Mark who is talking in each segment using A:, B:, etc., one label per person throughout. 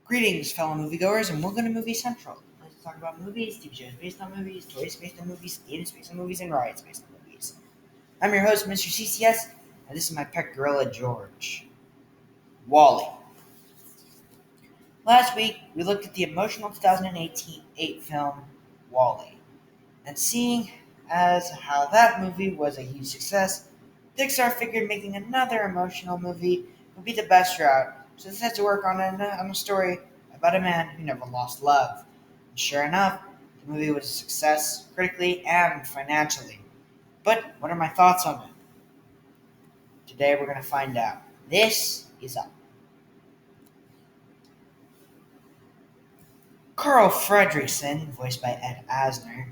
A: Greetings, fellow moviegoers, and welcome to Movie Central. Let's talk about movies, TV shows based on movies, toys based on movies, games based on movies, and rides based on movies. I'm your host, Mr. CCS, and this is my pet gorilla, George. Wally. Last week, we looked at the emotional 2008 film, Wally, and seeing as how that movie was a huge success, Pixar figured making another emotional movie would be the best route, so they set to work on a story about a man who never lost love. And sure enough, the movie was a success critically and financially. But what are my thoughts on it? Today we're going to find out. This is Up. Carl Fredrickson, voiced by Ed Asner,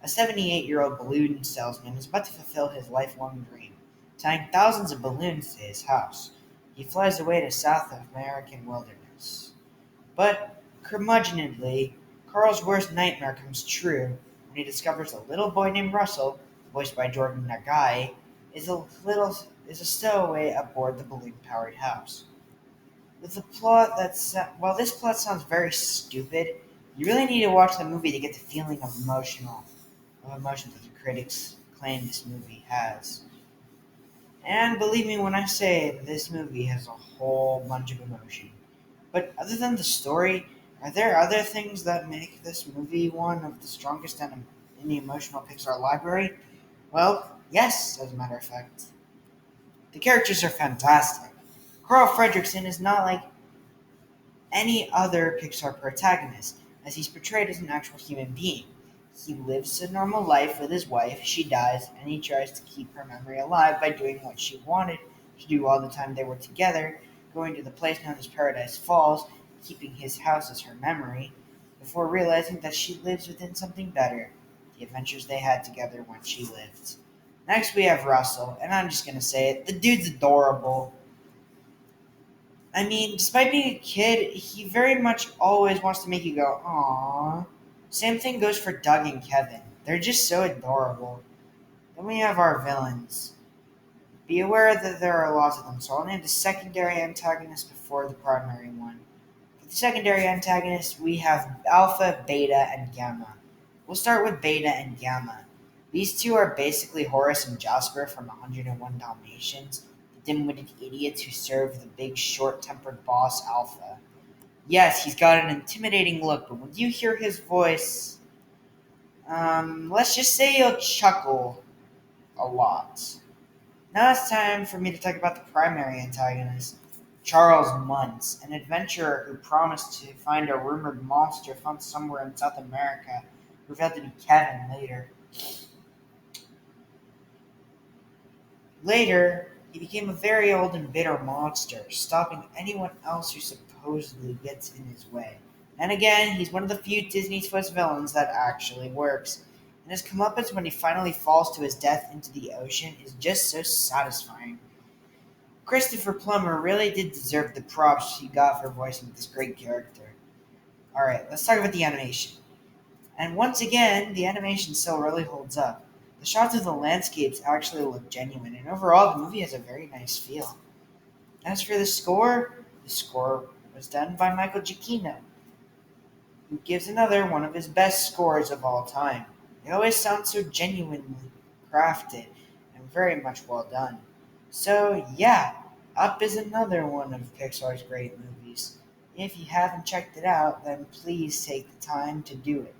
A: a 78-year-old balloon salesman, is about to fulfill his lifelong dream, tying thousands of balloons to his house. He flies away to South American wilderness. But, curmudgeonly, Carl's worst nightmare comes true when he discovers a little boy named Russell, voiced by Jordan Nagai, is a stowaway aboard the balloon-powered house. While this plot sounds very stupid, you really need to watch the movie to get the feeling of emotion that the critics claim this movie has. And believe me when I say this movie has a whole bunch of emotion. But other than the story, are there other things that make this movie one of the strongest in the emotional Pixar library? Well, yes, as a matter of fact. The characters are fantastic. Carl Fredrickson is not like any other Pixar protagonist, as he's portrayed as an actual human being. He lives a normal life with his wife, she dies, and he tries to keep her memory alive by doing what she wanted to do all the time they were together, going to the place known as Paradise Falls, keeping his house as her memory, before realizing that she lives within something better, the adventures they had together when she lived. Next we have Russell, and I'm just gonna say it, the dude's adorable. I mean, despite being a kid, he very much always wants to make you go, "Aww." Same thing goes for Doug and Kevin. They're just so adorable. Then we have our villains. Be aware that there are lots of them, so I'll name the secondary antagonist before the primary one. For the secondary antagonists, we have Alpha, Beta, and Gamma. We'll start with Beta and Gamma. These two are basically Horace and Jasper from 101 Dalmatians, the dim-witted idiots who serve the big, short-tempered boss Alpha. Yes, he's got an intimidating look, but when you hear his voice, let's just say you'll chuckle a lot. Now it's time for me to talk about the primary antagonist, Charles Muns, an adventurer who promised to find a rumored monster found somewhere in South America, who revealed to be Kevin later. Later, he became a very old and bitter monster, stopping anyone else who supposedly gets in his way. And again, he's one of the few Disney Twist villains that actually works. And his comeuppance when he finally falls to his death into the ocean is just so satisfying. Christopher Plummer really did deserve the props he got for voicing this great character. Alright, let's talk about the animation. And once again, the animation still really holds up. The shots of the landscapes actually look genuine, and overall, the movie has a very nice feel. As for the score was done by Michael Giacchino, who gives another one of his best scores of all time. It always sounds so genuinely crafted and very much well done. So, yeah, Up is another one of Pixar's great movies. If you haven't checked it out, then please take the time to do it.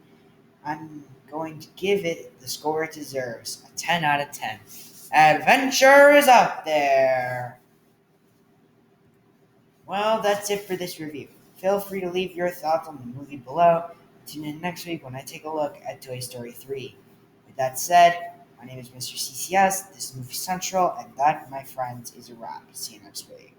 A: I'm going to give it the score it deserves, a 10 out of 10. Adventure is out there! Well, that's it for this review. Feel free to leave your thoughts on the movie below. Tune in next week when I take a look at Toy Story 3. With that said, my name is Mr. CCS, this is Movie Central, and that, my friends, is a wrap. See you next week.